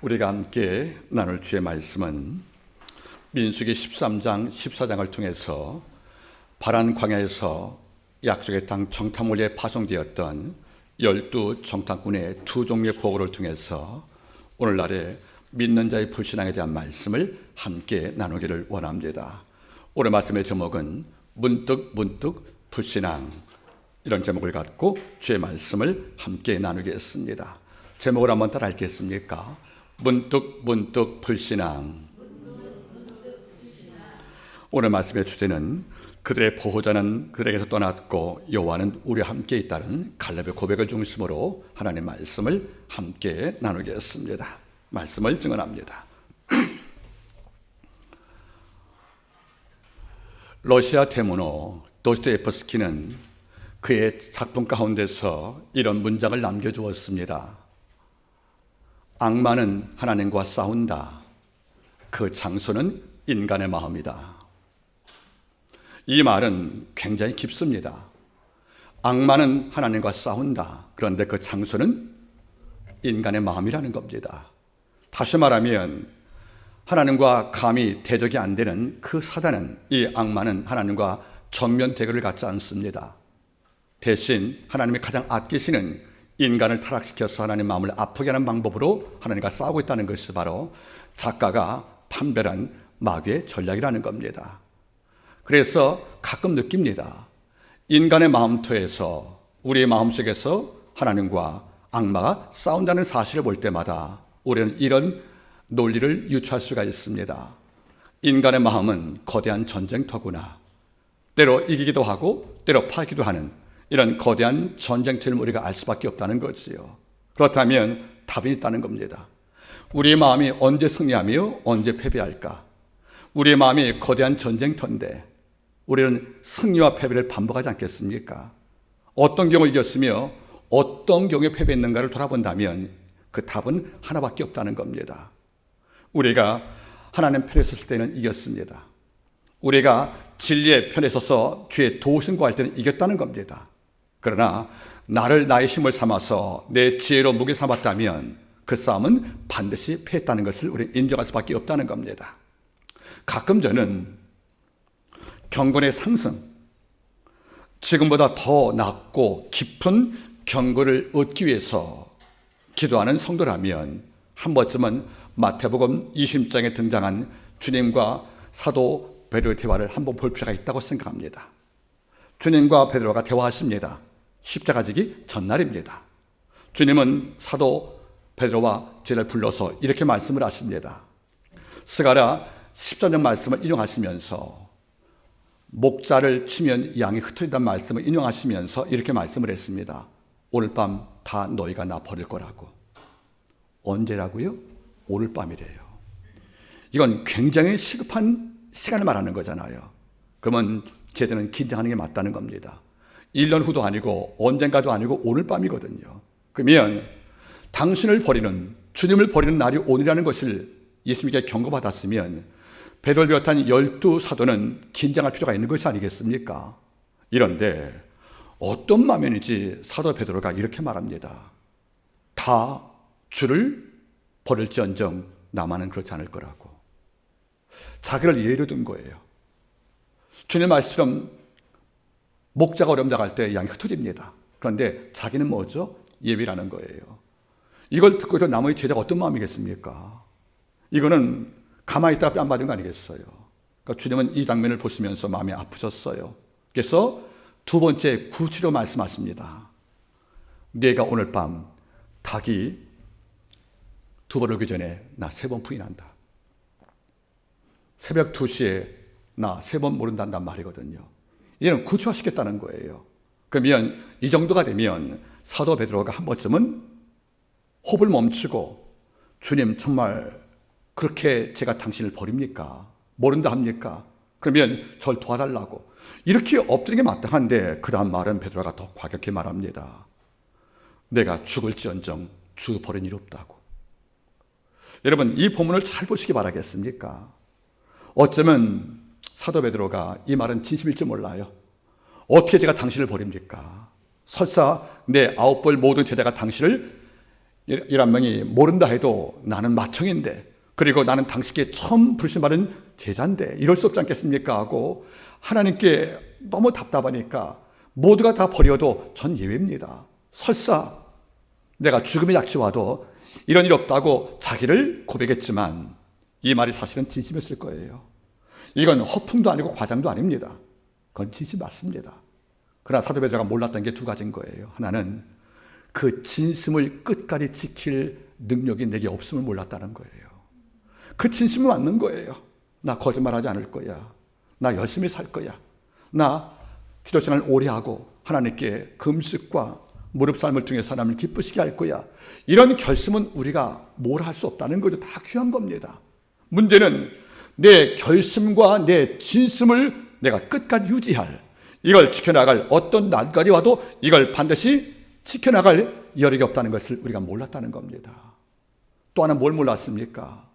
우리가 함께 나눌 주의 말씀은 민수기 13장, 14장을 통해서 바란 광야에서 약속의 땅 정탐을 파송되었던 12정탐꾼의 두 종류의 보고를 통해서 오늘날의 믿는 자의 불신앙에 대한 말씀을 함께 나누기를 원합니다. 오늘 말씀의 제목은 문득 불신앙, 이런 제목을 갖고 주의 말씀을 함께 나누겠습니다. 제목을 한번 따라 읽겠습니까? 문득 불신앙. 오늘 말씀의 주제는 그들의 보호자는 그들에게서 떠났고 여호와는 우리와 함께 있다는 갈렙의 고백을 중심으로 하나님의 말씀을 함께 나누겠습니다. 말씀을 증언합니다. 러시아 대문호 도스토옙스키는 그의 작품 가운데서 이런 문장을 남겨주었습니다. 악마는 하나님과 싸운다. 그 장소는 인간의 마음이다. 이 말은 굉장히 깊습니다. 악마는 하나님과 싸운다. 그런데 그 장소는 인간의 마음이라는 겁니다. 다시 말하면 하나님과 감히 대적이 안 되는 그 사단은, 이 악마는 하나님과 정면 대결을 갖지 않습니다. 대신 하나님이 가장 아끼시는 인간을 타락시켜서 하나님 마음을 아프게 하는 방법으로 하나님과 싸우고 있다는 것이 바로 작가가 판별한 마귀의 전략이라는 겁니다. 그래서 가끔 느낍니다. 인간의 마음터에서, 우리의 마음속에서 하나님과 악마가 싸운다는 사실을 볼 때마다 우리는 이런 논리를 유추할 수가 있습니다. 인간의 마음은 거대한 전쟁터구나. 때로 이기기도 하고 때로 파기도 하는 이런 거대한 전쟁터를 우리가 알 수밖에 없다는 거지요. 그렇다면 답이 있다는 겁니다. 우리의 마음이 언제 승리하며 언제 패배할까? 우리의 마음이 거대한 전쟁터인데 우리는 승리와 패배를 반복하지 않겠습니까? 어떤 경우 이겼으며 어떤 경우에 패배했는가를 돌아본다면 그 답은 하나밖에 없다는 겁니다. 우리가 하나님 편에 섰을 때는 이겼습니다. 우리가 진리의 편에 서서 주의 도우심 구할 때는 이겼다는 겁니다. 그러나 나를 나의 힘을 삼아서 내 지혜로 무게 삼았다면 그 싸움은 반드시 패했다는 것을 우리는 인정할 수밖에 없다는 겁니다. 가끔 저는 경건의 상승, 지금보다 더 낮고 깊은 경건을 얻기 위해서 기도하는 성도라면 한 번쯤은 마태복음 20장에 등장한 주님과 사도 베드로의 대화를 한번 볼 필요가 있다고 생각합니다. 주님과 베드로가 대화하십니다. 십자가 지기 전날입니다. 주님은 사도 베드로와 제자를 불러서 이렇게 말씀을 하십니다. 스가랴 14장 말씀을 인용하시면서 목자를 치면 양이 흩어진다는 말씀을 인용하시면서 이렇게 말씀을 했습니다. 오늘 밤 다 너희가 나 버릴 거라고. 언제라고요? 오늘 밤이래요. 이건 굉장히 시급한 시간을 말하는 거잖아요. 그러면 제자는 긴장하는 게 맞다는 겁니다. 1년 후도 아니고 언젠가도 아니고 오늘 밤이거든요. 그러면 당신을 버리는, 주님을 버리는 날이 오늘이라는 것을 예수님께 경고받았으면 베드로를 비롯한 12사도는 긴장할 필요가 있는 것이 아니겠습니까? 이런데 어떤 마음이지 사도 베드로가 이렇게 말합니다. 다 주를 버릴지언정 나만은 그렇지 않을 거라고. 자기를 예로 든 거예요. 주님 말씀처럼 목자가 어려움 당할 때 양이 흩어집니다. 그런데 자기는 뭐죠? 예비라는 거예요. 이걸 듣고 있던 나머지 제자가 어떤 마음이겠습니까? 이거는 가만히 있다가 뺨 맞은 거 아니겠어요? 그러니까 주님은 이 장면을 보시면서 마음이 아프셨어요. 그래서 두 번째 구체로 말씀하십니다. 네가 오늘 밤 닭이 두 번 오기 전에 나 3번 부인한다. 새벽 2시에 나 3번 모른다는 말이거든요. 이는 구체화시켰다는 거예요. 그러면 이 정도가 되면 사도 베드로가 한 번쯤은 호흡을 멈추고 주님 정말 그렇게 제가 당신을 버립니까? 모른다 합니까? 그러면 절 도와달라고. 이렇게 엎드리는 게 마땅한데 그 다음 말은 베드로가 더 과격히 말합니다. 내가 죽을지언정 주 버린 일 없다고. 여러분 이 본문을 잘 보시기 바라겠습니까? 어쩌면 사도 베드로가 이 말은 진심일지 몰라요. 어떻게 제가 당신을 버립니까? 설사 내 9벌 모든 제자가 당신을 11 명이 모른다 해도 나는 맏형인데, 그리고 나는 당신께 처음 부르신 바는 제자인데 이럴 수 없지 않겠습니까 하고 하나님께 너무 답답하니까 모두가 다 버려도 전 예외입니다. 설사 내가 죽음의 약치 와도 이런 일 없다고 자기를 고백했지만 이 말이 사실은 진심이었을 거예요. 이건 허풍도 아니고 과장도 아닙니다. 그건 진심 맞습니다. 그러나 사도 베드로가 몰랐던 게 두 가지인 거예요. 하나는 그 진심을 끝까지 지킬 능력이 내게 없음을 몰랐다는 거예요. 그 진심은 맞는 거예요. 나 거짓말하지 않을 거야. 나 열심히 살 거야. 나 기도 생활을 오래 하고 하나님께 금식과 무릎 삶을 통해 사람을 기쁘시게 할 거야. 이런 결심은 우리가 뭘 할 수 없다는 거죠. 다 귀한 겁니다. 문제는 내 결심과 내 진심을 내가 끝까지 유지할, 이걸 지켜나갈, 어떤 난관이 와도 이걸 반드시 지켜나갈 여력이 없다는 것을 우리가 몰랐다는 겁니다. 또 하나 뭘 몰랐습니까?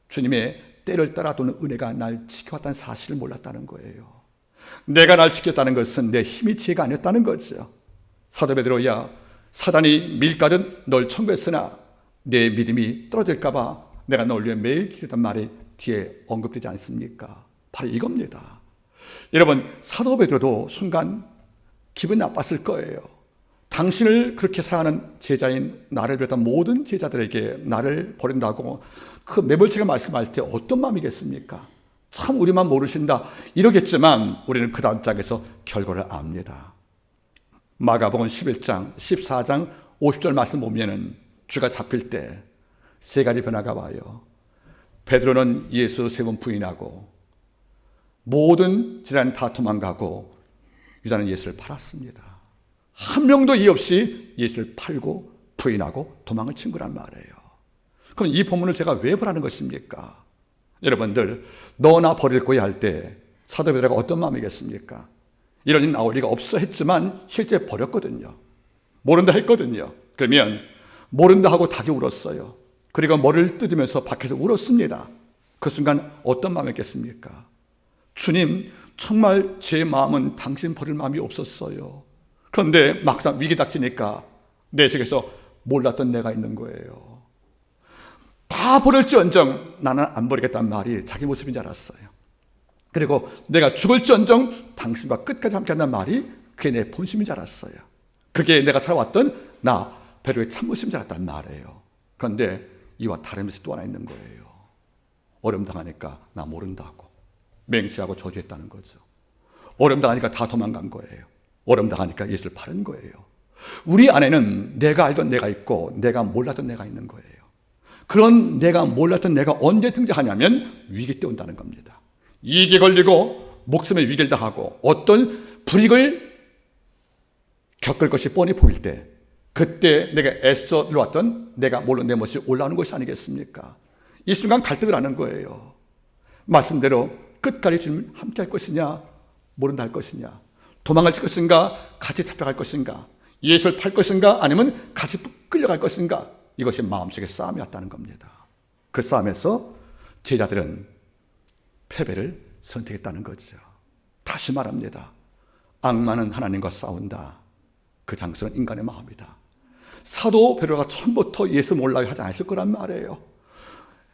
주님의 때를 따라 도는 은혜가 날 지켜왔다는 사실을 몰랐다는 거예요. 내가 날 지켰다는 것은 내 힘이 지혜가 아니었다는 거죠. 사도 베드로야, 사단이 밀가듯 널 청구했으나 내 믿음이 떨어질까 봐 내가 널 위해 매일 기도했단 말이 뒤에 언급되지 않습니까? 바로 이겁니다. 여러분, 사도 베드로도 순간 기분이 나빴을 거예요. 당신을 그렇게 사랑하는 제자인 나를 비롯한 모든 제자들에게 나를 버린다고 그 매몰차게 말씀할 때 어떤 마음이겠습니까? 참 우리만 모르신다 이러겠지만 우리는 그 다음 장에서 결과를 압니다. 마가복음 11장, 14장, 50절 말씀 보면은 주가 잡힐 때 세 가지 변화가 와요. 베드로는 예수 3번 부인하고 모든 제자는 다 도망가고 유다는 예수를 팔았습니다. 한 명도 이의 없이 예수를 팔고 부인하고 도망을 친 거란 말이에요. 그럼 이 본문을 제가 왜 보라는 것입니까? 여러분들, 너나 버릴 거야 할 때 사도 베드로가 어떤 마음이겠습니까? 이런 일 나올 리가 없어 했지만 실제 버렸거든요. 모른다 했거든요. 그러면 모른다 하고 닭이 울었어요. 그리고 머리를 뜯으면서 밖에서 울었습니다. 그 순간 어떤 마음이겠습니까? 주님, 정말 제 마음은 당신 버릴 마음이 없었어요. 그런데 막상 위기 닥치니까 내 속에서 몰랐던 내가 있는 거예요. 다 버릴지언정 나는 안 버리겠다는 말이 자기 모습인 줄 알았어요. 그리고 내가 죽을지언정 당신과 끝까지 함께한다는 말이 그게 내 본심인 줄 알았어요. 그게 내가 살아왔던 나 베드로의 참모심인 줄 알았단 말이에요. 그런데 이와 다른 것이 또 하나 있는 거예요. 어려움 당하니까 나 모른다고 맹세하고 저주했다는 거죠. 어려움 당하니까 다 도망간 거예요. 어려움 당하니까 예수를 파는 거예요. 우리 안에는 내가 알던 내가 있고 내가 몰랐던 내가 있는 거예요. 그런 내가 몰랐던 내가 언제 등장하냐면 위기 때 온다는 겁니다. 이익이 걸리고 목숨의 위기를 당하고 어떤 불이익을 겪을 것이 뻔히 보일 때, 그때 내가 애써 일어왔던 내가 모르는 내 모습이 올라오는 것이 아니겠습니까? 이 순간 갈등을 하는 거예요. 말씀대로 끝까지 주님 함께 할 것이냐 모른다 할 것이냐, 도망갈 것인가 같이 잡혀갈 것인가, 예수를 팔 것인가 아니면 같이 끌려갈 것인가, 이것이 마음속의 싸움이었다는 겁니다. 그 싸움에서 제자들은 패배를 선택했다는 거죠. 다시 말합니다. 악마는 하나님과 싸운다. 그 장소는 인간의 마음이다. 사도 베드로가 처음부터 예수 몰라고 하지 않았을 거란 말이에요.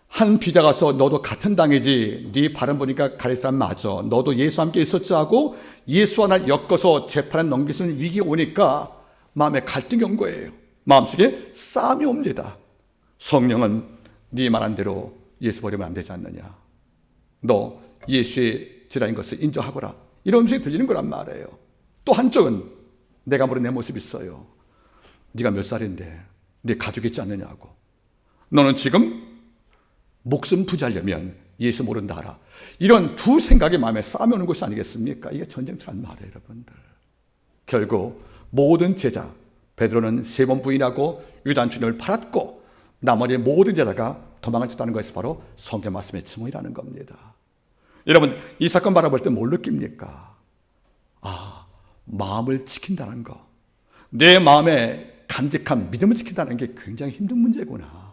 한 비자 가서 너도 같은 당이지, 네 발음 보니까 가리사람 맞아, 너도 예수와 함께 있었지 하고 예수와 날 엮어서 재판에 넘길 수 있는 위기가 오니까 마음에 갈등이 온 거예요. 마음속에 싸움이 옵니다. 성령은 네 말한 대로 예수 버리면 안 되지 않느냐, 너 예수의 제자인 것을 인정하거라, 이런 음성이 들리는 거란 말이에요. 또 한쪽은 내가 모르는 내 모습이 있어요. 네가 몇 살인데 네 가족 있지 않느냐고, 너는 지금 목숨 부지하려면 예수 모른다 하라. 이런 두 생각이 마음에 싸움이 오는 것이 아니겠습니까? 이게 전쟁터란 말이에요. 여러분들, 결국 모든 제자, 베드로는 3번 부인하고 유다는 주님을 팔았고 나머지 모든 제자가 도망을 쳤다는 것이 바로 성경 말씀의 증언이라는 겁니다. 여러분, 이 사건 바라볼 때 뭘 느낍니까? 마음을 지킨다는 거, 내 마음에 간직한 믿음을 지킨다는 게 굉장히 힘든 문제구나.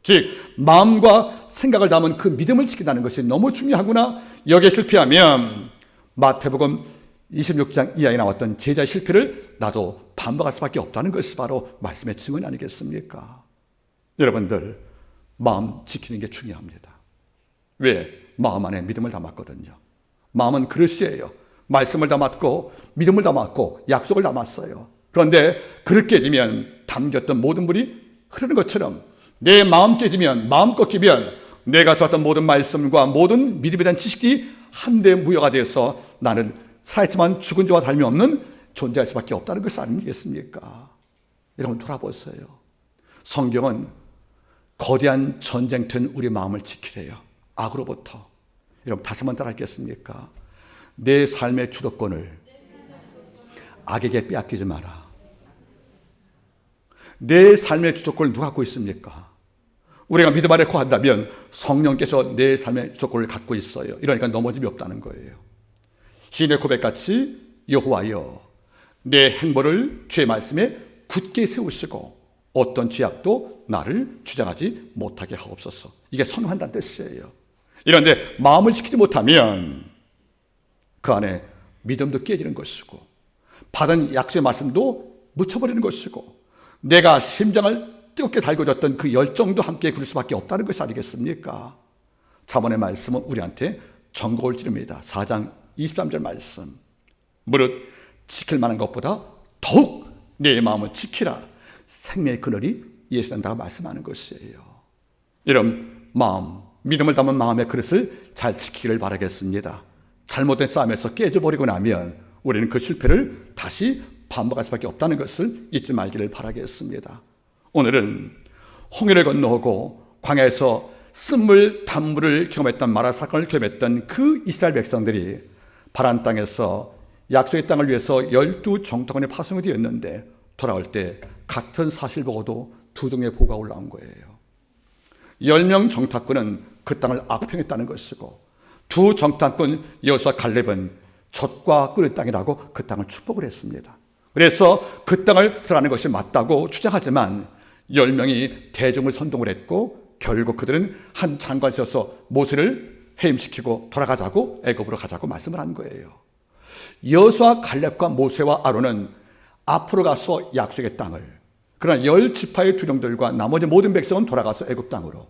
즉, 마음과 생각을 담은 그 믿음을 지킨다는 것이 너무 중요하구나. 여기에 실패하면 마태복음 26장 이하에 나왔던 제자 실패를 나도 반박할 수밖에 없다는 것이 바로 말씀의 증언 아니겠습니까? 여러분들, 마음 지키는 게 중요합니다. 왜? 마음 안에 믿음을 담았거든요. 마음은 그릇이에요. 말씀을 담았고 믿음을 담았고 약속을 담았어요. 그런데 그릇 깨지면 담겼던 모든 물이 흐르는 것처럼 내 마음 깨지면, 마음 꺾이면 내가 들었던 모든 말씀과 모든 믿음에 대한 지식이 한데 무효가 돼서 나는 살아있지만 죽은 자와 다름없는 존재할 수밖에 없다는 것이 아니겠습니까? 여러분 돌아보세요. 성경은 거대한 전쟁터인 우리 마음을 지키래요. 악으로부터. 여러분 다시 한번 따라하겠습니까? 내 삶의 주도권을 악에게 빼앗기지 마라. 내 삶의 주도권을 누가 갖고 있습니까? 우리가 믿음 안에 거한다면 성령께서 내 삶의 주도권을 갖고 있어요. 이러니까 넘어짐이 없다는 거예요. 시인의 고백같이 여호와여 내 행보를 주의 말씀에 굳게 세우시고 어떤 죄악도 나를 주장하지 못하게 하옵소서. 이게 선언한다는 뜻이에요. 이런데 마음을 지키지 못하면 그 안에 믿음도 깨지는 것이고 받은 약속의 말씀도 묻혀버리는 것이고 내가 심장을 뜨겁게 달궈졌던 그 열정도 함께 그럴 수밖에 없다는 것이 아니겠습니까? 잠언의 말씀은 우리한테 전곡을 찌릅니다. 4장 23절 말씀. 무릇 지킬 만한 것보다 더욱 내 마음을 지키라. 생명의 그늘이 예수한다고 말씀하는 것이에요. 이런 마음, 믿음을 담은 마음의 그릇을 잘 지키기를 바라겠습니다. 잘못된 싸움에서 깨져버리고 나면 우리는 그 실패를 다시 반복할 수밖에 없다는 것을 잊지 말기를 바라겠습니다. 오늘은 홍해를 건너오고 광야에서 쓴물 단물을 경험했던 마라 사건을 경험했던 그 이스라엘 백성들이 바란 땅에서 약속의 땅을 위해서 12정탐꾼의 파송이 되었는데 돌아올 때 같은 사실 보고도 두 종의 보고가 올라온 거예요. 10명 정탐꾼은 그 땅을 악평했다는 것이고 두 정탐꾼 여호수아 갈렙은 젖과 끓을 땅이라고 그 땅을 축복을 했습니다. 그래서 그 땅을 들어가는 것이 맞다고 주장하지만 10명이 대종을 선동을 했고 결국 그들은 한 장관에서 모세를 해임시키고 돌아가자고 애굽으로 가자고 말씀을 한 거예요. 여호수아 갈렙과 모세와 아론은 앞으로 가서 약속의 땅을, 그러나 10지파의 두령들과 나머지 모든 백성은 돌아가서 애굽 땅으로,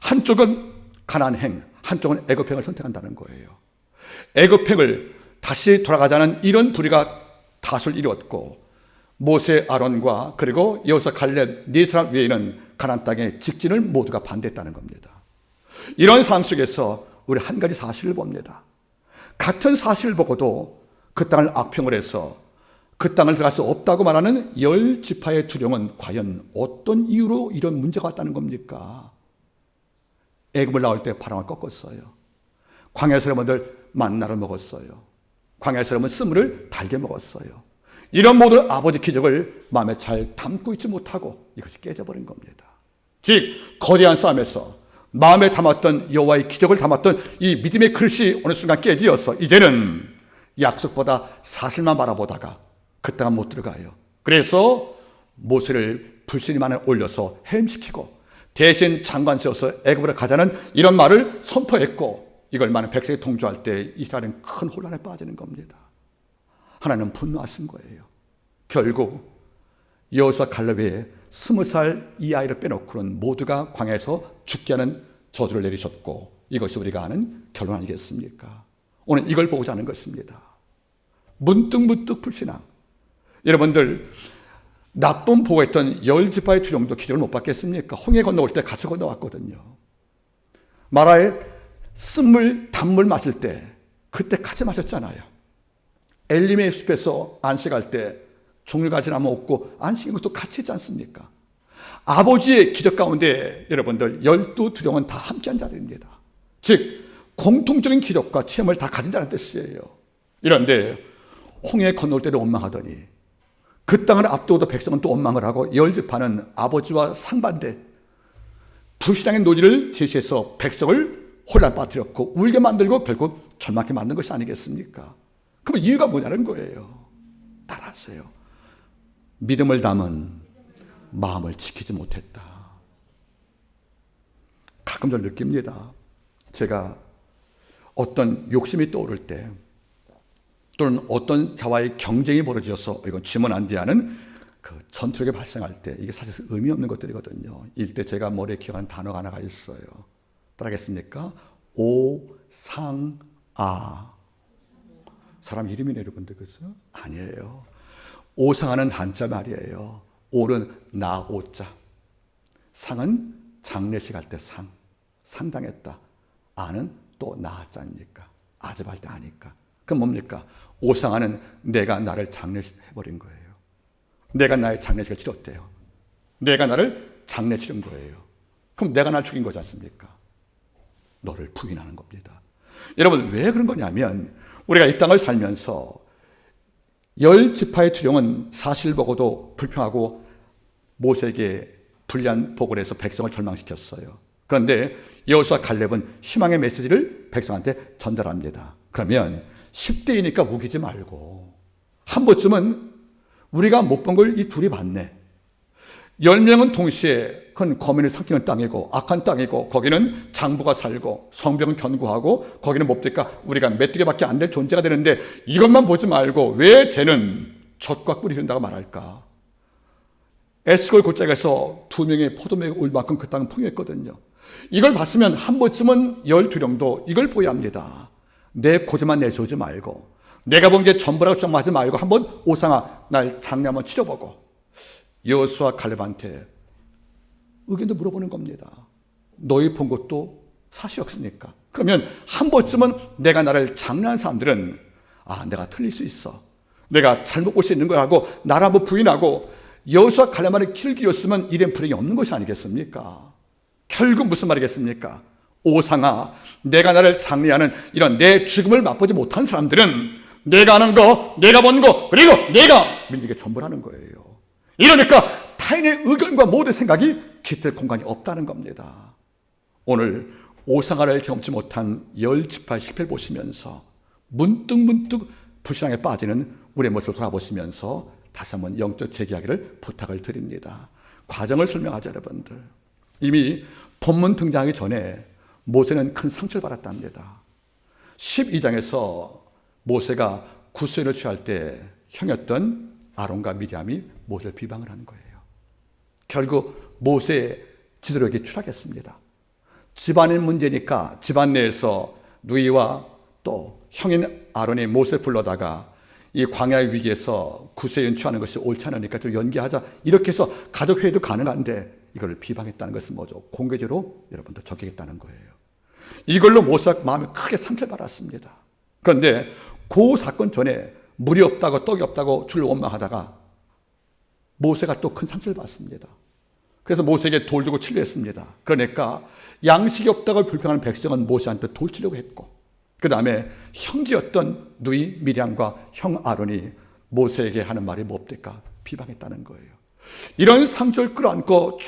한쪽은 가나안행, 한쪽은 애굽행을 선택한다는 거예요. 애굽행을 다시 돌아가자는 이런 불의가 다수를 이루었고 모세, 아론과 그리고 여호수아, 갈렙 네 사람 외에는 가나안 땅의 직진을 모두가 반대했다는 겁니다. 이런 상황 속에서 우리 한 가지 사실을 봅니다. 같은 사실을 보고도 그 땅을 악평을 해서 그 땅을 들어갈 수 없다고 말하는 10지파의 두령은 과연 어떤 이유로 이런 문제가 왔다는 겁니까? 애굽을 나올 때 바람을 꺾었어요. 광야 사람들 만나를 먹었어요. 광야 사람은 쓴물을 달게 먹었어요. 이런 모든 아버지 기적을 마음에 잘 담고 있지 못하고 이것이 깨져버린 겁니다. 즉 거대한 싸움에서 마음에 담았던 여호와의 기적을 담았던 이 믿음의 그릇이 어느 순간 깨지어서 이제는 약속보다 사실만 바라보다가 그 땅은 못 들어가요. 그래서 모세를 불신임만에 올려서 해임시키고 대신 장관 세워서 애굽으로 가자는 이런 말을 선포했고 이걸 많은 백성이 통주할 때 이스라엘은 큰 혼란에 빠지는 겁니다. 하나님은 분노하신 거예요. 결국 여호수아 갈렙의 20살 이 아이를 빼놓고는 모두가 광야에서 죽게 하는 저주를 내리셨고 이것이 우리가 아는 결론 아니겠습니까? 오늘 이걸 보고자 하는 것입니다. 문득문득 불신앙. 여러분들 나쁜 보고했던 10지파의 두령도 기적을 못 받겠습니까? 홍해 건너올 때 같이 건너왔거든요. 마라에 쓴물 단물 마실 때 그때 같이 마셨잖아요. 엘림의 숲에서 안식할 때 종류가지 나무 없고 안식인 것도 같이 있지 않습니까? 아버지의 기적 가운데 여러분들 12두령은 다 함께한 자들입니다. 즉 공통적인 기적과 체험을 다 가진다는 뜻이에요. 이런데 홍해 건너올 때도 원망하더니 그 땅을 앞두고도 백성은 또 원망을 하고 10지파는 아버지와 상반대 불신앙의 논의를 제시해서 백성을 혼란 빠뜨렸고 울게 만들고 결국 절망하게 만든 것이 아니겠습니까? 그럼 이유가 뭐냐는 거예요. 따라하세요. 믿음을 담은 마음을 지키지 못했다. 가끔 저 느낍니다. 제가 어떤 욕심이 떠오를 때 또는 어떤 자와의 경쟁이 벌어져서 이건 지면 안 돼 하는 그 전투력이 발생할 때 이게 사실 의미 없는 것들이거든요. 이때 제가 머리에 기억하는 단어가 하나가 있어요. 따라하겠습니까? 오상아. 사람 이름이네 여러분들, 그렇죠? 아니에요. 오상아는 한자 말이에요. 오는 나오자. 상은 장례식 할 때 상당했다. 아는 또 나자입니까? 아집할 때 아니까. 그럼 뭡니까? 오상아는 내가 나를 장례해버린 거예요. 내가 나의 장례식을 치렀대요. 내가 나를 장례 치른 거예요. 그럼 내가 날 죽인 거지 않습니까? 너를 부인하는 겁니다. 여러분, 왜 그런 거냐면 우리가 이 땅을 살면서 10지파의 투령은 사실 보고도 불평하고 모세에게 불리한 보고를 해서 백성을 절망시켰어요. 그런데 여호수아 갈렙은 희망의 메시지를 백성한테 전달합니다. 그러면 10대이니까 우기지 말고 한 번쯤은 우리가 못 본 걸 이 둘이 봤네. 10명은 동시에 그건 거민을 삼키는 땅이고 악한 땅이고 거기는 장부가 살고 성벽은 견고하고 거기는 뭡니까? 우리가 메뚜기밖에 안 될 존재가 되는데 이것만 보지 말고 왜 쟤는 젖과 꿀이 흐른다고 말할까? 에스골 골짜기에서 2명의 포도매가 올 만큼 그 땅은 풍요했거든요. 이걸 봤으면 한 번쯤은 12명도 이걸 보여야 합니다. 내 고집만 내세우지 말고 내가 본 게 전부라고 주장하지 말고 한번 오상아 날 장례 한번 치러보고 여호수아 갈렙한테 의견도 물어보는 겁니다. 너희 본 것도 사실 없으니까. 그러면 한 번쯤은 내가 나를 장례한 사람들은 내가 틀릴 수 있어. 내가 잘못 볼 수 있는 거라고 나를 한번 부인하고 여호수아 갈렙만의 길을 기렸으면 이런 불행이 없는 것이 아니겠습니까? 결국 무슨 말이겠습니까? 오상아, 내가 나를 장례하는 이런 내 죽음을 맛보지 못한 사람들은 내가 아는 거, 내가 본 거, 그리고 내가 믿는 게 전부라는 거예요. 이러니까 타인의 의견과 모든 생각이 깃들 공간이 없다는 겁니다. 오늘 오상아를 경험치 못한 10지파의 실패를 보시면서 문득 불신앙에 빠지는 우리의 모습을 돌아보시면서 다시 한번 영적 재기하기를 부탁을 드립니다. 과정을 설명하자 여러분들. 이미 본문 등장하기 전에 모세는 큰 상처를 받았답니다. 12장에서 모세가 구수연을 취할 때 형이었던 아론과 미리암이 모세를 비방을 한 거예요. 결국 모세의 지도력이 추락했습니다. 집안의 문제니까 집안 내에서 누이와 또 형인 아론이 모세를 불러다가 이 광야의 위기에서 구수연 취하는 것이 옳지 않으니까 좀 연기하자 이렇게 해서 가족회의도 가능한데 이걸 비방했다는 것은 뭐죠? 공개적으로 여러분들 적겠다는 거예요. 이걸로 모세가 마음에 크게 상처를 받았습니다. 그런데 그 사건 전에 물이 없다고 떡이 없다고 주를 원망하다가 모세가 또 큰 상처를 받습니다. 그래서 모세에게 돌 들고 치려 했습니다. 그러니까 양식이 없다고 불평하는 백성은 모세한테 돌 치려고 했고 그 다음에 형제였던 누이 미리암과 형 아론이 모세에게 하는 말이 뭡니까? 비방했다는 거예요. 이런 상처를 끌어안고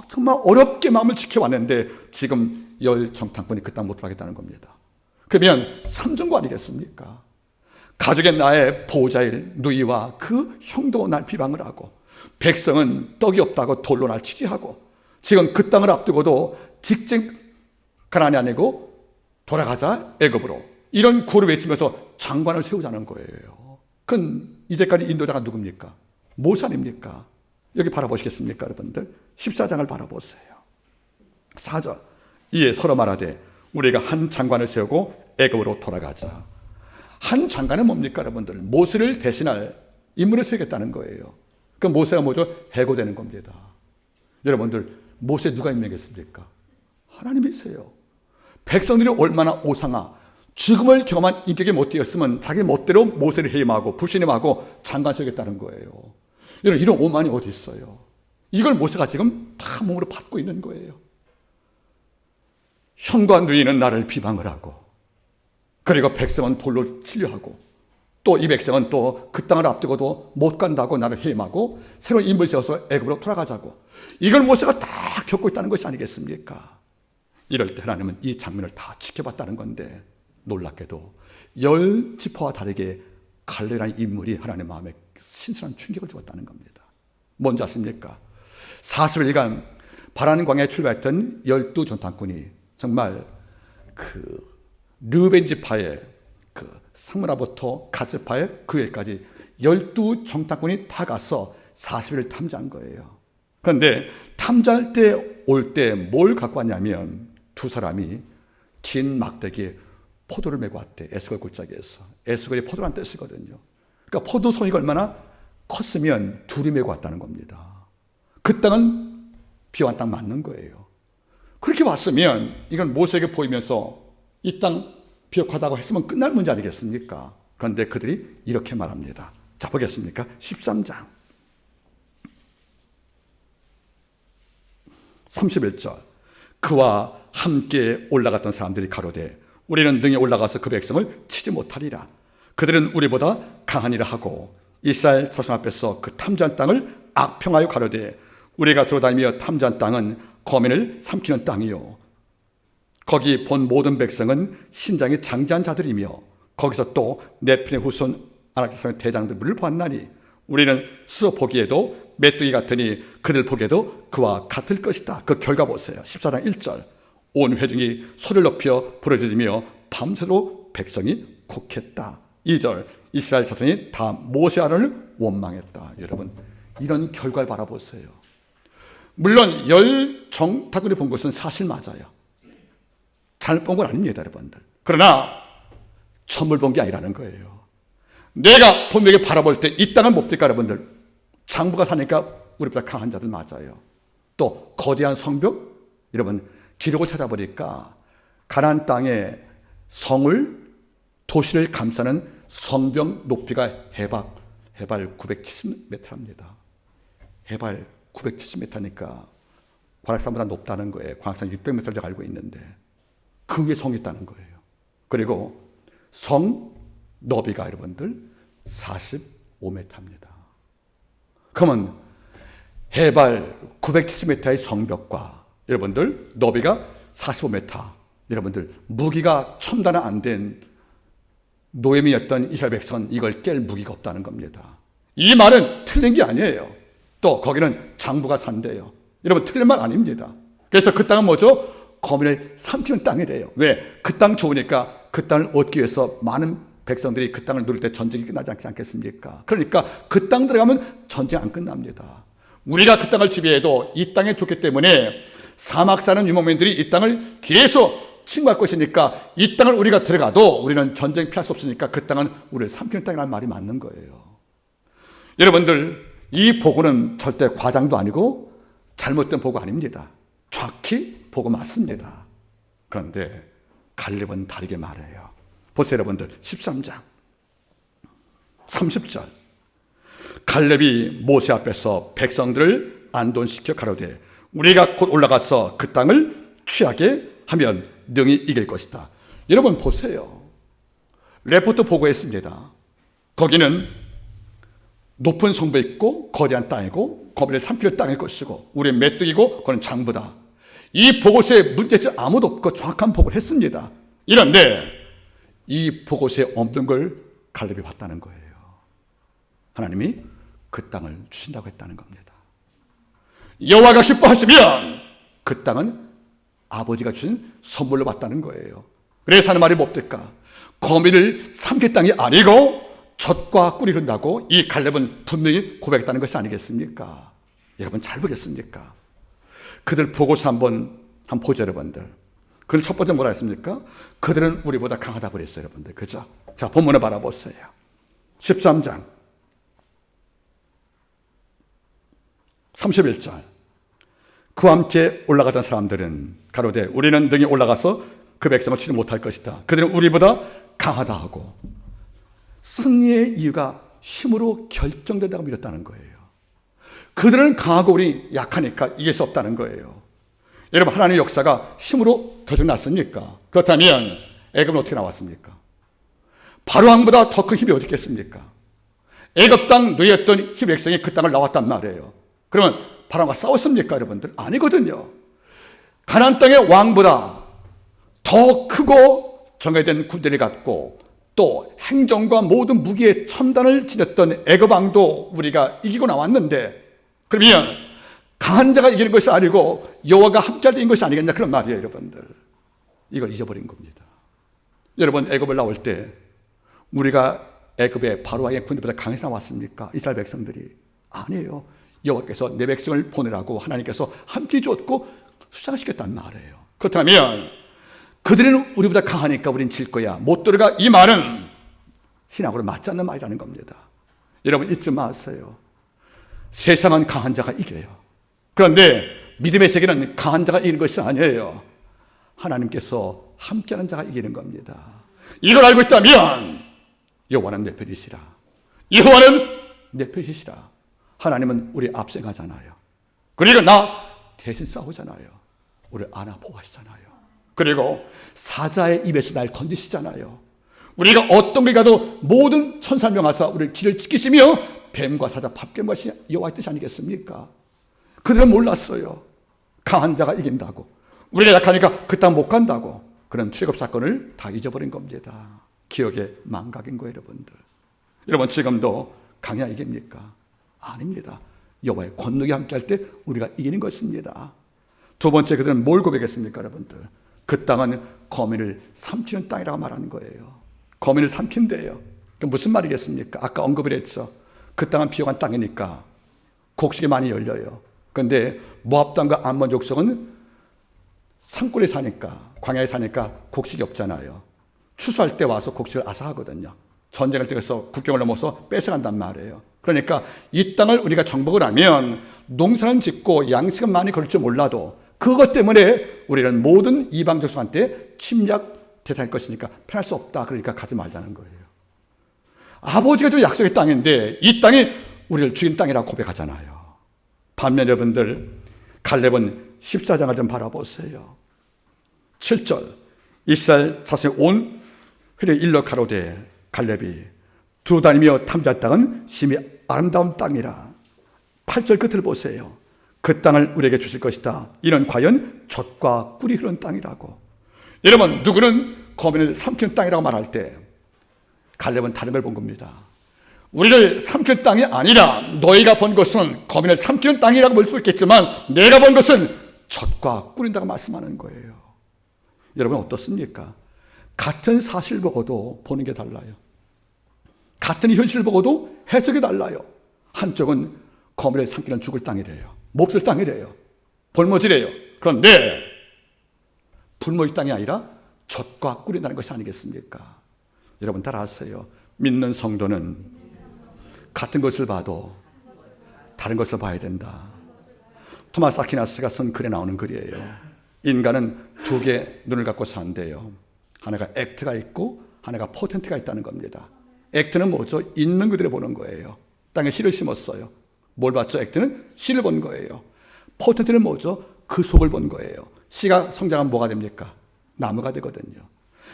정말 어렵게 마음을 지켜왔는데 지금 열 정탐꾼이 그 땅 못 들어가겠다는 겁니다. 그러면 삼중고 아니겠습니까? 가족의 나의 보호자일 누이와 그 형도 날 비방을 하고 백성은 떡이 없다고 돌로 날 치리하고 지금 그 땅을 앞두고도 직접 가나안이 아니고 돌아가자 애굽으로 이런 구호를 외치면서 장관을 세우자는 거예요. 그건 이제까지 인도자가 누굽니까? 모세 아닙니까? 여기 바라보시겠습니까 여러분들? 14장을 바라보세요. 4절 이에 서로 말하되 우리가 한 장관을 세우고 애굽으로 돌아가자. 한 장관은 뭡니까 여러분들? 모세를 대신할 인물을 세우겠다는 거예요. 그럼 모세가 뭐죠? 해고되는 겁니다. 여러분들 모세 누가 임명했습니까? 하나님이세요. 백성들이 얼마나 오상아 죽음을 경험한 인격이 못 되었으면 자기 멋대로 모세를 해임하고 불신임하고 장관 세우겠다는 거예요. 여러분 이런 오만이 어디 있어요? 이걸 모세가 지금 다 몸으로 받고 있는 거예요. 형과 누이는 나를 비방을 하고 그리고 백성은 돌로 치려 하고 또 이 백성은 또 그 땅을 앞두고도 못 간다고 나를 해임하고 새로운 인물 세워서 애굽으로 돌아가자고 이걸 모세가 다 겪고 있다는 것이 아니겠습니까? 이럴 때 하나님은 이 장면을 다 지켜봤다는 건데 놀랍게도 10지파와 다르게 갈렙이라는 인물이 하나님의 마음에 신선한 충격을 주었다는 겁니다. 뭔지 아십니까? 40일간 바란 광야에 출발했던 12 전탐꾼이 정말 그 르벤 지파의 그 상문화부터 가즈파의 그 일까지 12정탐꾼이 다 가서 40일을 탐지한 거예요. 그런데 탐지할 때 올 때 뭘 갖고 왔냐면 두 사람이 긴 막대기에 포도를 메고 왔대. 에스겔 골짜기에서. 에스겔이 포도란 뜻이거든요. 그러니까 포도 송이가 얼마나 컸으면 둘이 메고 왔다는 겁니다. 그 땅은 비완 땅 맞는 거예요. 그렇게 왔으면 이건 모세에게 보이면서 이 땅 비옥하다고 했으면 끝날 문제 아니겠습니까? 그런데 그들이 이렇게 말합니다. 자, 보겠습니까? 13장 31절. 그와 함께 올라갔던 사람들이 가로되 우리는 등에 올라가서 그 백성을 치지 못하리라. 그들은 우리보다 강하니라 하고 이스라엘 자손 앞에서 그 탐지한 땅을 악평하여 가로되 우리가 돌아다니며 탐지한 땅은 거민을 삼키는 땅이요 거기 본 모든 백성은 신장이 장대한 자들이며 거기서 또 네핀의 후손 아낙지 사람의 대장들을 보았나니 우리는 스스로 보기에도 메뚜기 같으니 그들 보기에도 그와 같을 것이다. 그 결과 보세요. 14장 1절. 온 회중이 소리를 높여 부르짖으며 밤새도록 백성이 곡했다. 2절. 이스라엘 자손이 다 모세 아론을 원망했다. 여러분, 이런 결과를 바라보세요. 물론 열정탐꾼이 본 것은 사실 맞아요. 잘못 본 건 아닙니다, 여러분들. 그러나 천물 본 게 아니라는 거예요. 내가 분명히 바라볼 때 이 땅을 뭡니까, 여러분들? 장부가 사니까 우리보다 강한 자들 맞아요. 또 거대한 성벽? 여러분, 기록을 찾아보니까 가나안 땅에 성을, 도시를 감싸는 성벽 높이가 해발 970m랍니다. 해발 970m니까 관악산보다 높다는 거예요. 관악산 600m를 알고 있는데 그 위에 성이 있다는 거예요. 그리고 성 너비가 여러분들 45m입니다. 그러면 해발 970m의 성벽과 여러분들 너비가 45m, 여러분들 무기가 첨단 안 된 노예민이었던 이스라엘 백성은 이걸 깰 무기가 없다는 겁니다. 이 말은 틀린 게 아니에요. 또 거기는 장부가 산대요. 여러분, 틀린 말 아닙니다. 그래서 그 땅은 뭐죠? 거민을 삼키는 땅이래요. 왜? 그 땅 좋으니까 그 땅을 얻기 위해서 많은 백성들이 그 땅을 누릴 때 전쟁이 끝나지 않겠습니까? 그러니까 그 땅 들어가면 전쟁 안 끝납니다. 우리가 그 땅을 지배해도 이 땅에 좋기 때문에 사막 사는 유목민들이 이 땅을 계속 침공할 것이니까 이 땅을 우리가 들어가도 우리는 전쟁 피할 수 없으니까 그 땅은 우리를 삼키는 땅이라는 말이 맞는 거예요. 여러분들, 이 보고는 절대 과장도 아니고 잘못된 보고 아닙니다. 정확히 보고 맞습니다. 그런데 갈렙은 다르게 말해요. 보세요, 여러분들. 13장 30절. 갈렙이 모세 앞에서 백성들을 안돈시켜 가로되 우리가 곧 올라가서 그 땅을 취하게 하면 능히 이길 것이다. 여러분 보세요. 레포트 보고했습니다. 거기는 높은 성도 있고 거대한 땅이고 거민을 삼킬 땅일 것이고 우리의 메뚜기고 그건 장부다. 이 보고서에 문제점 아무도 없고 정확한 보고를 했습니다. 이런데 이 보고서에 없는 걸 갈렙이 봤다는 거예요. 하나님이 그 땅을 주신다고 했다는 겁니다. 여호와가 기뻐하시면 그 땅은 아버지가 주신 선물로 받다는 거예요. 그래서 하는 말이 뭡니까? 거민을 삼킬 땅이 아니고 젖과 꿀이 흐른다고 이 갈렙은 분명히 고백했다는 것이 아니겠습니까? 여러분 잘 보겠습니까? 그들 보고서 한번 보죠, 여러분들. 그럼 첫 번째 뭐라 했습니까? 그들은 우리보다 강하다 그랬어요, 여러분들. 그죠? 자, 본문을 바라보세요. 13장 31절. 그와 함께 올라가던 사람들은 가로되 우리는 등에 올라가서 그 백성을 치지 못할 것이다. 그들은 우리보다 강하다 하고 승리의 이유가 힘으로 결정된다고 믿었다는 거예요. 그들은 강하고 우리 약하니까 이길 수 없다는 거예요. 여러분, 하나님의 역사가 힘으로 결정났습니까? 그렇다면 애굽은 어떻게 나왔습니까? 바로왕보다 더 큰 힘이 어디 있겠습니까? 애굽 땅 노예였던 히브리 백성이 그 땅을 나왔단 말이에요. 그러면 바로왕과 싸웠습니까, 여러분들? 아니거든요. 가나안 땅의 왕보다 더 크고 정해진 군대를 갖고 또 행정과 모든 무기의 첨단을 지녔던 애굽 왕도 우리가 이기고 나왔는데, 그러면 강한 자가 이기는 것이 아니고 여호와가 함께할 때 이긴 것이 아니겠냐, 그런 말이에요, 여러분들. 이걸 잊어버린 겁니다. 여러분, 애굽을 나올 때 우리가 애굽의 바로왕의 군대보다 강해서 나왔습니까? 이스라엘 백성들이. 아니에요. 여호와께서 내 백성을 보내라고 하나님께서 함께 줬고 수장시켰단 말이에요. 그렇다면 그들은 우리보다 강하니까 우린 질 거야, 못 들어가, 이 말은 신앙으로 맞지 않는 말이라는 겁니다. 여러분 잊지 마세요. 세상은 강한 자가 이겨요. 그런데 믿음의 세계는 강한 자가 이기는 것이 아니에요. 하나님께서 함께하는 자가 이기는 겁니다. 이걸 알고 있다면 여호와는 내 편이시라. 여호와는 내 편이시라. 하나님은 우리 앞서가잖아요. 그리고 나 대신 싸우잖아요. 우리를 안아 보호하시잖아요. 그리고 사자의 입에서 날 건지시잖아요. 우리가 어떤 길 가도 모든 천사 명하사 우리를 길을 지키시며 뱀과 사자 밥깨는 것이 여호와의 뜻이 아니겠습니까? 그들은 몰랐어요. 강한 자가 이긴다고, 우리가 약하니까 그 땅 못 간다고. 그런 출애굽 사건을 다 잊어버린 겁니다. 기억의 망각인 거예요. 여러분 지금도 강해야 이깁니까? 아닙니다. 여호와의 권능이 함께할 때 우리가 이기는 것입니다. 두 번째, 그들은 뭘 고백했습니까? 여러분들, 그 땅은 거민을 삼키는 땅이라고 말하는 거예요. 거민을 삼킨대요. 무슨 말이겠습니까? 아까 언급을 했죠. 그 땅은 비옥한 땅이니까 곡식이 많이 열려요. 그런데 모압 땅과 암몬 족속은 산골에 사니까, 광야에 사니까 곡식이 없잖아요. 추수할 때 와서 곡식을 아사하거든요. 전쟁을 통해서 국경을 넘어서 뺏어간단 말이에요. 그러니까 이 땅을 우리가 정복을 하면 농사는 짓고 양식은 많이 걸릴 줄 몰라도 그것 때문에 우리는 모든 이방 족속한테 침략 대상일 것이니까 패할 수 없다. 그러니까 가지 말자는 거예요. 아버지가 준 약속의 땅인데 이 땅이 우리를 죽인 땅이라고 고백하잖아요. 반면 여러분들, 갈렙은 14장을 좀 바라보세요. 7절, 이스라엘 자손의 온 회를 일러 가로되 갈렙이 두루 다니며 탐지할 땅은 심히 아름다운 땅이라. 8절 끝을 보세요. 그 땅을 우리에게 주실 것이다. 이는 과연 젖과 꿀이 흐르는 땅이라고. 여러분, 누구는 거민을 삼키는 땅이라고 말할 때 갈렙은 다른 걸 본 겁니다. 우리를 삼키는 땅이 아니라 너희가 본 것은 거민을 삼키는 땅이라고 볼 수 있겠지만 내가 본 것은 젖과 꿀인다고 말씀하는 거예요. 여러분 어떻습니까? 같은 사실 보고도 보는 게 달라요. 같은 현실을 보고도 해석이 달라요. 한쪽은 거민을 삼키는 죽을 땅이래요. 몹쓸 땅이래요. 볼모지래요. 그런데 불모지 땅이 아니라 젖과 꿀이라는 것이 아니겠습니까? 여러분 따라하세요. 믿는 성도는 같은 것을 봐도 다른 것을 봐야 된다. 토마스 아퀴나스가 쓴 글에 나오는 글이에요. 인간은 두 개의 눈을 갖고 산대요. 하나가 액트가 있고 하나가 포텐트가 있다는 겁니다. 액트는 뭐죠? 있는 그대로 보는 거예요. 땅에 씨를 심었어요. 뭘 봤죠? 액트는 씨를 본 거예요. 포텐트는 뭐죠? 그 속을 본 거예요. 씨가 성장하면 뭐가 됩니까? 나무가 되거든요.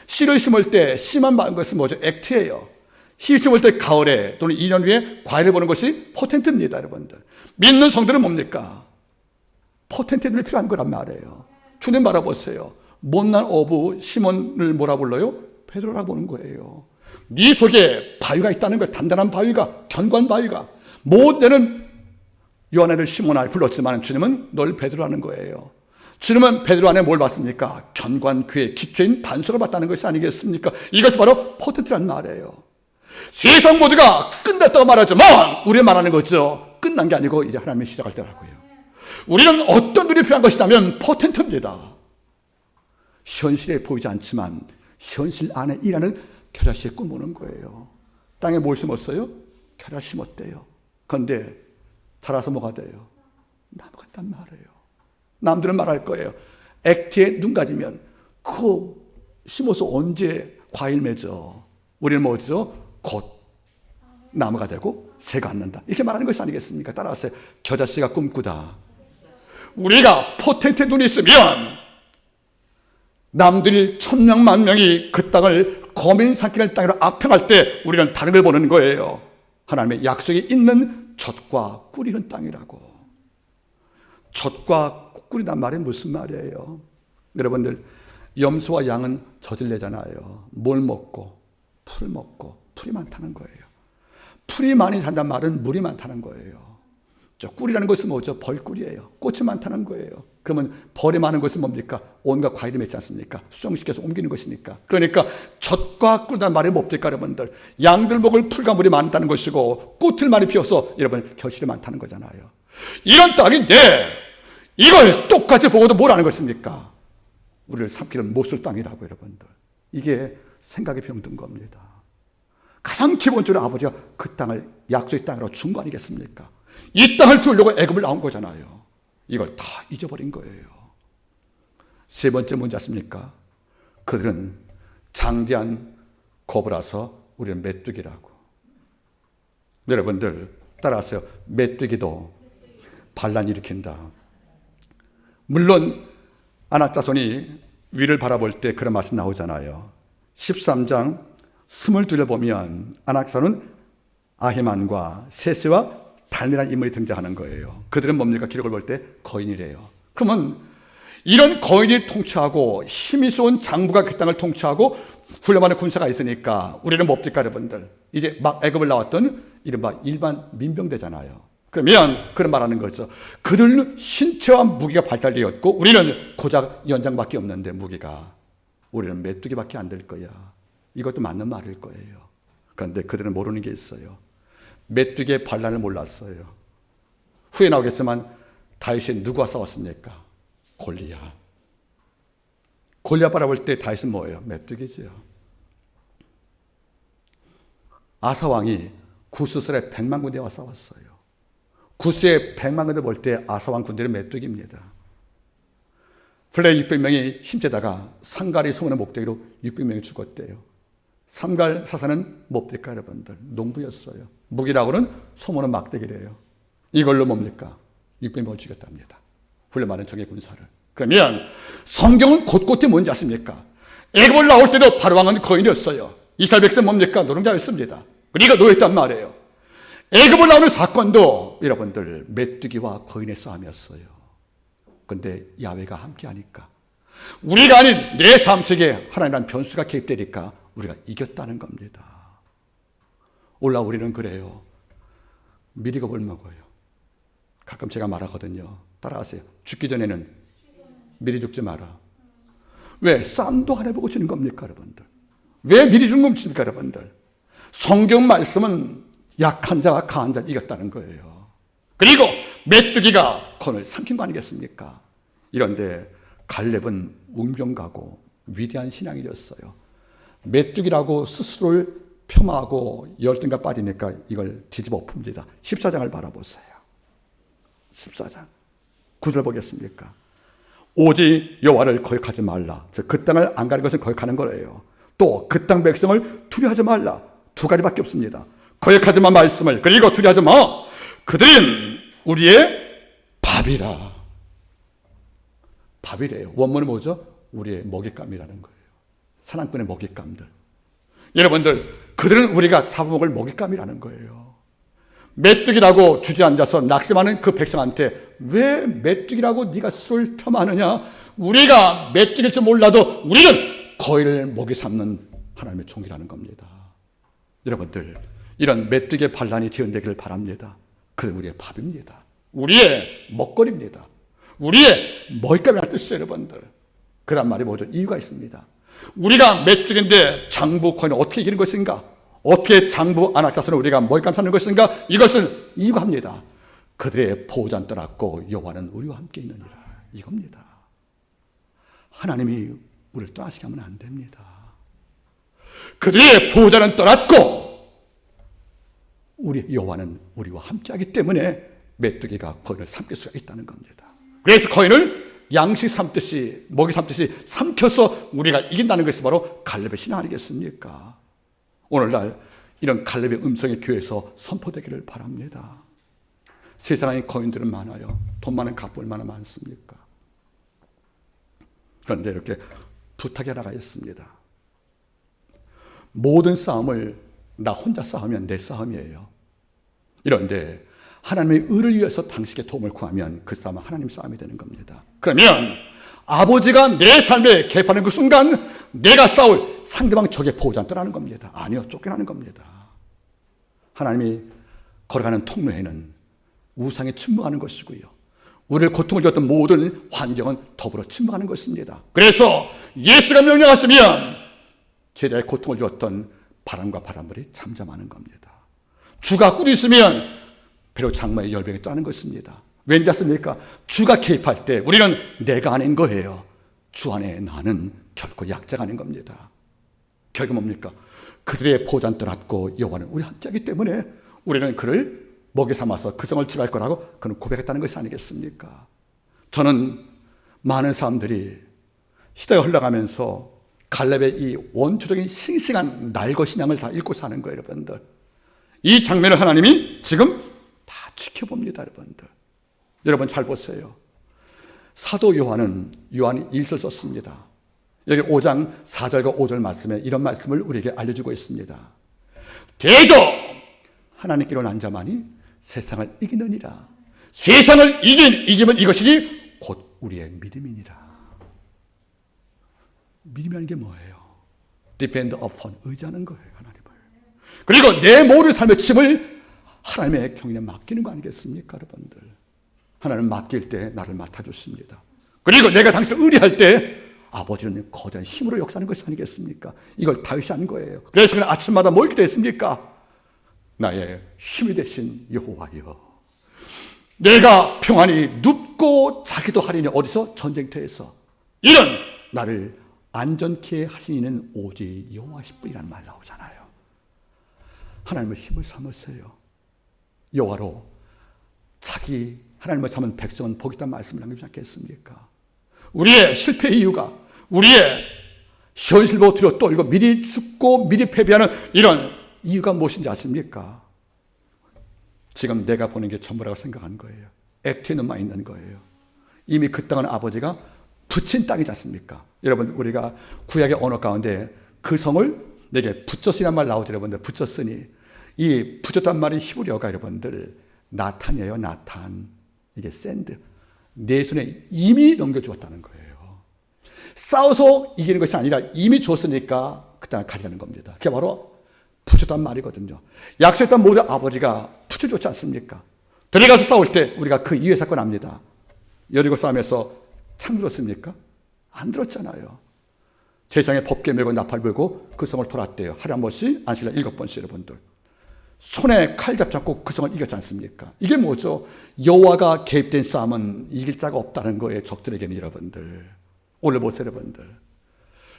씨를 심을 때 씨만 받은 것은 뭐죠? 액트예요. 씨 심을 때 가을에 또는 2년 후에 과일을 보는 것이 포텐트입니다. 여러분들, 믿는 성도는 뭡니까? 포텐트의 눈이 필요한 거란 말이에요. 주님 바라보세요. 못난 어부 시몬을 뭐라 불러요? 베드로라 보는 거예요. 네 속에 바위가 있다는 거예요. 단단한 바위가, 견고한 바위가. 모세는 요한을 시몬아 불렀지만 주님은 널 베드로라는 거예요. 주님은 베드로 안에 뭘 봤습니까? 견고한 그의 기초인 반석을 봤다는 것이 아니겠습니까? 이것이 바로 포텐트란 말이에요. 세상 모두가 끝났다고 말하지만 우리 말하는 거죠. 끝난 게 아니고 이제 하나님이 시작할 때라고요. 우리는 어떤 눈이 필요한 것이냐면 포텐트입니다. 현실에 보이지 않지만 현실 안에 일하는 겨자씨에 꿈꾸는 거예요. 땅에 뭘 심었어요? 겨자 심었대요. 그런데 자라서 뭐가 돼요? 나무가 된단 말이에요. 남들은 말할 거예요. 액티에 눈 가지면 그거 심어서 언제 과일 맺어? 우리는 뭐죠? 곧 나무가 되고 새가 앉는다. 이렇게 말하는 것이 아니겠습니까? 따라서 겨자씨가 꿈꾸다. 우리가 포텐트에 눈이 있으면 남들이 1000명, 10,000명이 그 땅을 거민 삼키는 땅으로 악평할 때 우리는 다른 걸 보는 거예요. 하나님의 약속이 있는 젖과 꿀이 있는 땅이라고. 젖과 꿀이란 말이 무슨 말이에요? 여러분들, 염소와 양은 젖을 내잖아요. 뭘 먹고? 풀 먹고. 풀이 많다는 거예요. 풀이 많이 산다는 말은 물이 많다는 거예요. 저 꿀이라는 것은 뭐죠? 벌꿀이에요. 꽃이 많다는 거예요. 그러면 벌이 많은 것은 뭡니까? 온갖 과일이 맺지 않습니까? 수정시켜서 옮기는 것이니까. 그러니까 젖과 꿀이라는 말이 뭡니까 여러분들? 양들 먹을 풀과 물이 많다는 것이고 꽃을 많이 피워서 여러분 결실이 많다는 거잖아요. 이런 땅인데 이걸 똑같이 보고도 뭘 하는 것입니까? 우리를 삼키는 못쓸 땅이라고 여러분들. 이게 생각이 병든 겁니다. 가장 기본적으로 아버지가 그 땅을 약속의 땅으로 준 거 아니겠습니까? 이 땅을 주려고 애굽을 나온 거잖아요. 이걸 다 잊어버린 거예요. 세 번째 문제 아십니까? 그들은 장대한 거부라서 우리는 메뚜기라고. 여러분들 따라하세요. 메뚜기도 반란을 일으킨다. 물론 아낙자손이 위를 바라볼 때 그런 말씀 나오잖아요. 13장 22절 보면 아낙사는 아히만과 세세와 달미라는 인물이 등장하는 거예요. 그들은 뭡니까? 기록을 볼 때 거인이래요. 그러면 이런 거인이 통치하고 힘이 쏜 장부가 그 땅을 통치하고 훌륭한 군사가 있으니까 우리는 뭡니까 여러분들? 이제 막 애굽을 나왔던 이른바 일반 민병대잖아요. 그러면 그런 말하는 거죠. 그들 신체와 무기가 발달되었고 우리는 고작 연장밖에 없는데 무기가 우리는 메뚜기밖에 안 될 거야. 이것도 맞는 말일 거예요. 그런데 그들은 모르는 게 있어요. 메뚜기의 반란을 몰랐어요. 후에 나오겠지만 다윗이 누구와 싸웠습니까? 골리앗. 골리앗 바라볼 때 다윗은 뭐예요? 메뚜기지요. 아사왕이 구스설의 100만 군대와 싸웠어요. 구스의 100만 군대 볼 때 아사왕 군대는 메뚜기입니다. 플레이 600명이 힘째다가 상갈이 소문의 목대기로 600명이 죽었대요. 상갈 사사는 뭡니까 여러분들? 농부였어요. 무기라고는 소문은 막대기래요. 이걸로 뭡니까? 600명을 죽였답니다. 훌륭 많은 적의 군사를. 그러면 성경은 곳곳에 뭔지 아십니까? 애굽을 나올 때도 바로왕은 거인이었어요. 이스라엘 백성 뭡니까? 노동자였습니다. 그러니까 노예했단 말이에요. 애굽을 나오는 사건도 여러분들 메뚜기와 거인의 싸움이었어요. 그런데 야훼가 함께하니까 우리가 아닌 내 삶 속에 하나님이라는 변수가 개입되니까 우리가 이겼다는 겁니다. 올라 우리는 그래요. 미리 겁을 먹어요. 가끔 제가 말하거든요. 따라하세요. 죽기 전에는 미리 죽지 마라. 왜? 싸움도 안 해보고 지는 겁니까 여러분들? 왜 미리 죽는 겁니까 여러분들? 성경 말씀은 약한 자가 강한 자를 이겼다는 거예요. 그리고 메뚜기가 건을 삼킨 거 아니겠습니까? 이런데 갈렙은 웅변가고 위대한 신앙이었어요. 메뚜기라고 스스로를 폄하하고 열등과 빠지니까 이걸 뒤집어 풉니다. 14장을 바라보세요. 14장 9절 보겠습니까? 오직 여호와를 거역하지 말라. 그 땅을 안 가는 것은 거역하는 거예요. 또 그 땅 백성을 두려워하지 말라. 두 가지밖에 없습니다. 거역하지 마 말씀을, 그리고 두려워하지 마. 그들은 우리의 밥이라. 밥이래요. 원문은 뭐죠? 우리의 먹잇감이라는 거예요. 사냥꾼의 먹잇감들. 여러분들, 그들은 우리가 잡아먹을 먹잇감이라는 거예요. 메뚜기라고 주저앉아서 낙심하는 그 백성한테 왜 메뚜기라고 네가 스스로를 폄하하느냐? 우리가 메뚜기일 줄 몰라도 우리는 거인을 먹이 삼는 하나님의 종이라는 겁니다. 여러분들, 이런 메뚜기의 반란이 재현되기를 바랍니다. 그는 우리의 밥입니다. 우리의 먹거리입니다. 우리의 먹잇감이라는 뜻이에요, 여러분들. 그런 말이 뭐죠? 이유가 있습니다. 우리가 메뚜기인데 장부 거인을 어떻게 이기는 것인가? 어떻게 장부 안악자손을 우리가 먹잇감 삼는 것인가? 이것은 이유가 합니다. 그들의 보호자는 떠났고 여호와는 우리와 함께 있느니라. 이겁니다. 하나님이 우리를 떠나시게 하면 안 됩니다. 그들의 보호자는 떠났고 우리 여호와는 우리와 함께하기 때문에 메뚜기가 거인을 삼킬 수가 있다는 겁니다. 그래서 거인을 양식 삼듯이 먹이 삼듯이 삼켜서 우리가 이긴다는 것이 바로 갈렙의 신앙 아니겠습니까? 오늘날 이런 갈렙의 음성이 교회에서 선포되기를 바랍니다. 세상에 거인들은 많아요. 돈 많은 갑부 얼마나 많습니까? 그런데 이렇게 부탁이 하나가 있습니다. 모든 싸움을 나 혼자 싸우면 내 싸움이에요. 이런데 하나님의 의를 위해서 당신께 도움을 구하면 그 싸움은 하나님 싸움이 되는 겁니다. 그러면 아버지가 내 삶에 개입하는 그 순간 내가 싸울 상대방 적의 보호자는 떠나는 겁니다. 아니요, 쫓겨나는 겁니다. 하나님이 걸어가는 통로에는 우상에 침묵하는 것이고요. 우리를 고통을 줬던 모든 환경은 더불어 침묵하는 것입니다. 그래서 예수가 명령하시면 제자의 고통을 주었던 바람과 바닷물이 잠잠하는 겁니다. 주가 꾸짖으면 배로 장마의 열병이 떠나는 것입니다. 왠지 아십니까? 주가 개입할 때 우리는 내가 아닌 거예요. 주 안에 나는 결코 약자가 아닌 겁니다. 결국 뭡니까? 그들의 보호자는 떠났고 여호와는 우리 함께하기 때문에 우리는 그를 먹이 삼아서 그 성을 지배할 거라고 그는 고백했다는 것이 아니겠습니까? 저는 많은 사람들이 시대가 흘러가면서 갈렙의 이 원초적인 싱싱한 날거 신앙을 다 잃고 사는 거예요, 여러분들. 이 장면을 하나님이 지금 다 지켜봅니다, 여러분들. 여러분 잘 보세요. 사도 요한은 요한이 일서를 썼습니다. 여기 5장 4절과 5절 말씀에 이런 말씀을 우리에게 알려주고 있습니다. 대저 하나님께로 난 자만이 세상을 이기느니라. 세상을 이기면 이것이니 곧 우리의 믿음이니라. 믿음이라는 게 뭐예요? Depend upon, 의지하는 거예요, 하나님을. 그리고 내 모든 삶의 짐을 하나님의 경륜에 맡기는 거 아니겠습니까, 여러분들? 하나님 맡길 때 나를 맡아주십니다. 그리고 내가 당신을 의뢰할 때 아버지는 거대한 힘으로 역사하는 것이 아니겠습니까? 이걸 다윗이 한 거예요. 그래서 그는 아침마다 뭘 기도했습니까? 나의 힘이 되신 여호와여, 내가 평안히 눕고 자기도 하리니. 어디서? 전쟁터에서. 이런 나를 안전케 하신 이는 오직 여호와실 뿐이라는 말 나오잖아요. 하나님의 힘을 삼으세요. 여호와로 자기 하나님을 삼은 백성은 복이 있다는 말씀을 남기지 않겠습니까? 우리의 실패의 이유가 우리의 현실보고 뒤로 떨고 미리 죽고 미리 패배하는 이런 이유가 무엇인지 아십니까? 지금 내가 보는 게 전부라고 생각한 거예요. 액트에 눈만 있는 거예요. 이미 그 땅은 아버지가 붙인 땅이지 않습니까? 여러분, 우리가 구약의 언어 가운데 그 성을 내게 붙였으란 말 나오죠, 여러분들. 붙였으니 이 붙였단 말이 히브리어가 여러분들 나탄이에요. 나탄. 이게 샌드. 내 손에 이미 넘겨주었다는 거예요. 싸워서 이기는 것이 아니라 이미 줬으니까 그 땅을 가지라는 겁니다. 그게 바로 붙였단 말이거든요. 약속했던 모든 아버지가 붙여줬지 않습니까? 들어가서 싸울 때 우리가 그 이후의 사건 압니다. 여리고 싸움에서 창 들었습니까? 안 들었잖아요. 세상에 법궤 메고 나팔 불고 그 성을 돌았대요. 하루에 한 번씩, 안식일 7번씩 여러분들. 손에 칼 잡고 그 성을 이겼지 않습니까? 이게 뭐죠? 여호와가 개입된 싸움은 이길 자가 없다는 거예요. 적들에게는 여러분들. 오늘 보세요, 여러분들.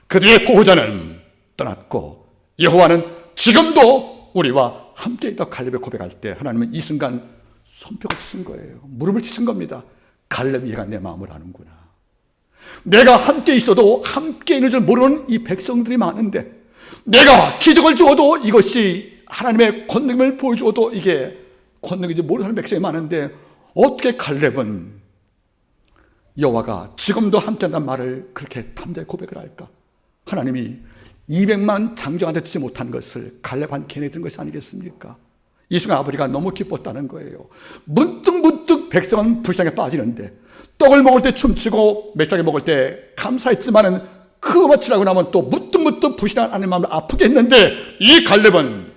그들의 보호자는 떠났고 여호와는 지금도 우리와 함께 있다. 갈렙을 고백할 때 하나님은 이 순간 손뼉을 치신 거예요. 무릎을 치신 겁니다. 갈렙이 얘가 내 마음을 아는구나. 내가 함께 있어도 함께 있는 줄 모르는 이 백성들이 많은데 내가 기적을 주어도 이것이 하나님의 권능을 보여주어도 이게 권능인지 모르는 백성이 많은데 어떻게 갈렙은 여호와가 지금도 함께한다는 말을 그렇게 담대히 고백을 할까? 하나님이 200만 장정한테 주지 못한 것을 갈렙 한 개인에 든 것이 아니겠습니까? 이 순간 아버지가 너무 기뻤다는 거예요. 문득 백성은 불쌍에 빠지는데 떡을 먹을 때 춤추고 맥주를 먹을 때 감사했지만은 그거 마치라고 나면 또 문득 불신한 하나님 마음을 아프게 했는데 이 갈렙은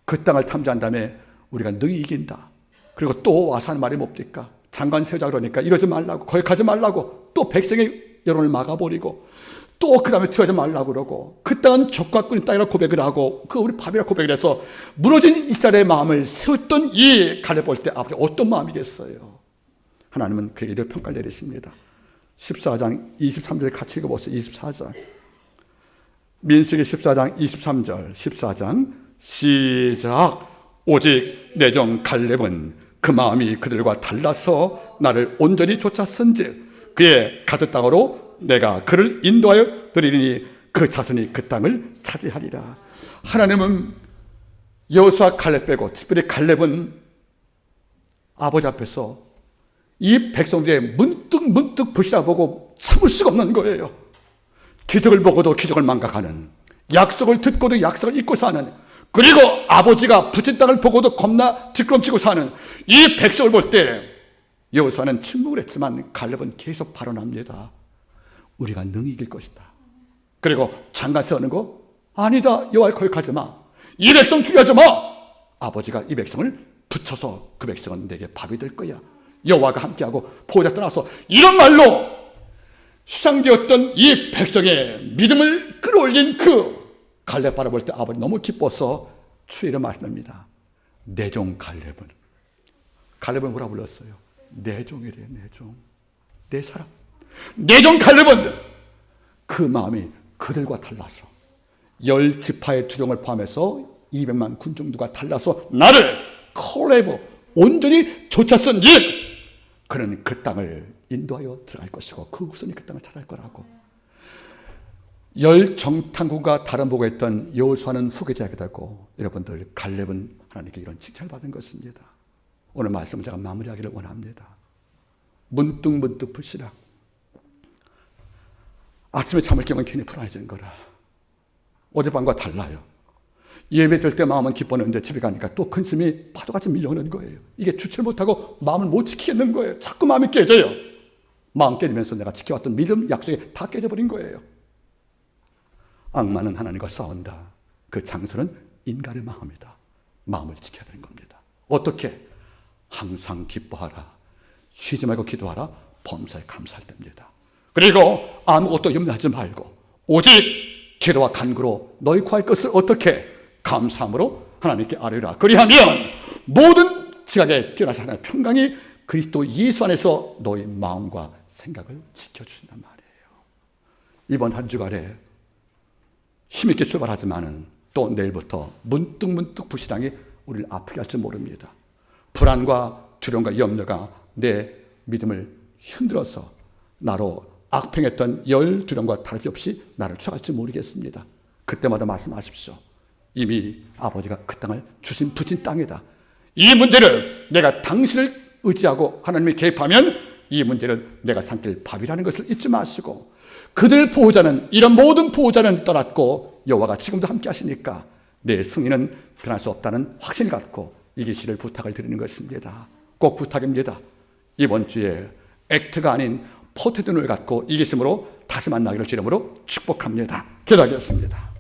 그 땅을 탐지한 다음에 우리가 능히 이긴다. 그리고 또 와서 하는 말이 뭡니까? 장관 세우자 그러니까 이러지 말라고, 거기 가지 말라고, 또 백성의 여론을 막아버리고 또 그 다음에 들어가지 말라고 그러고 그 땅은 적과 꾼의 땅이라고 고백을 하고 그 우리 밥이라고 고백을 해서 무너진 이스라엘의 마음을 세웠던 이 갈렙 볼 때 아버지 어떤 마음이겠어요? 하나님은 그에게 이런 평가를 내리십니다. 14장 23절 같이 읽어보세요. 24절 민수기 14장 23절 14장 시작. 오직 내 종 갈렙은 그 마음이 그들과 달라서 나를 온전히 쫓았은즉 그의 가드 땅으로 내가 그를 인도하여 드리리니 그 자손이 그 땅을 차지하리라. 하나님은 여호수아 갈렙 빼고 특별히 갈렙은 아버지 앞에서 이 백성들의 문득 불신하보고 참을 수가 없는 거예요. 기적을 보고도 기적을 망각하는, 약속을 듣고도 약속을 잊고 사는, 그리고 아버지가 붙인 땅을 보고도 겁나 뒷걸음치고 사는 이 백성을 볼 때 여호수아는 침묵을 했지만 갈렙은 계속 발언합니다. 우리가 능히 이길 것이다. 그리고 장관 세우는 거 아니다. 여호와를 거역하지 마. 이 백성 죽이지 마. 아버지가 이 백성을 붙여서 그 백성은 내게 밥이 될 거야. 여호와가 함께하고 보호자 떠나서 이런 말로 수상되었던 이 백성의 믿음을 끌어올린 그 갈렙 바라볼 때 아버지 너무 기뻐서 추이를 말씀합니다. 내 종 갈렙은 뭐라 불렀어요? 내 종이래. 내 종, 내 사람. 내 종 갈렙은 그 마음이 그들과 달라서 10지파의 두령을 포함해서 200만 군중들과 달라서 나를 콜레브 온전히 쫓았은즉 그는 그 땅을 인도하여 들어갈 것이고 그 후손이 그 땅을 차지할 거라고. 10정탐구가 다른 보고 했던 여호수아는 후계자가 되고, 여러분들 갈렙은 하나님께 이런 칭찬을 받은 것입니다. 오늘 말씀을 제가 마무리하기를 원합니다. 문득 불씨라. 아침에 잠을 깨면 괜히 불안해지는 거라. 어젯밤과 달라요. 예배 드릴 때 마음은 기뻤는데 집에 가니까 또 근심이 파도같이 밀려오는 거예요. 이게 주체를 못하고 마음을 못 지키겠는 거예요. 자꾸 마음이 깨져요. 마음 깨지면서 내가 지켜왔던 믿음, 약속이 다 깨져버린 거예요. 악마는 하나님과 싸운다. 그 장소는 인간의 마음이다. 마음을 지켜야 되는 겁니다. 어떻게? 항상 기뻐하라. 쉬지 말고 기도하라. 범사에 감사할 때입니다. 그리고 아무것도 염려하지 말고 오직 기도와 간구로 너희 구할 것을 어떻게? 감사함으로 하나님께 아뢰라. 그리하면 모든 지각에 뛰어나신 하나님의 평강이 그리스도 예수 안에서 너희 마음과 생각을 지켜주신단 말이에요. 이번 한 주간에 힘있게 출발하지만은 또 내일부터 문득 불신앙이 우리를 아프게 할지 모릅니다. 불안과 두려움과 염려가 내 믿음을 흔들어서 나로 악평했던 열 두려움과 다름이 없이 나를 추락할지 모르겠습니다. 그때마다 말씀하십시오. 이미 아버지가 그 땅을 주신 부친 땅이다. 이 문제를 내가 당신을 의지하고 하나님이 개입하면 이 문제를 내가 삼킬 밥이라는 것을 잊지 마시고, 그들 보호자는, 이런 모든 보호자는 떠났고 여호와가 지금도 함께 하시니까 내 승리는 변할 수 없다는 확신을 갖고 이기시를 부탁을 드리는 것입니다. 꼭 부탁입니다. 이번 주에 액트가 아닌 포테든을 갖고 이기심으로 다시 만나기를 주름으로 축복합니다. 기도하겠습니다.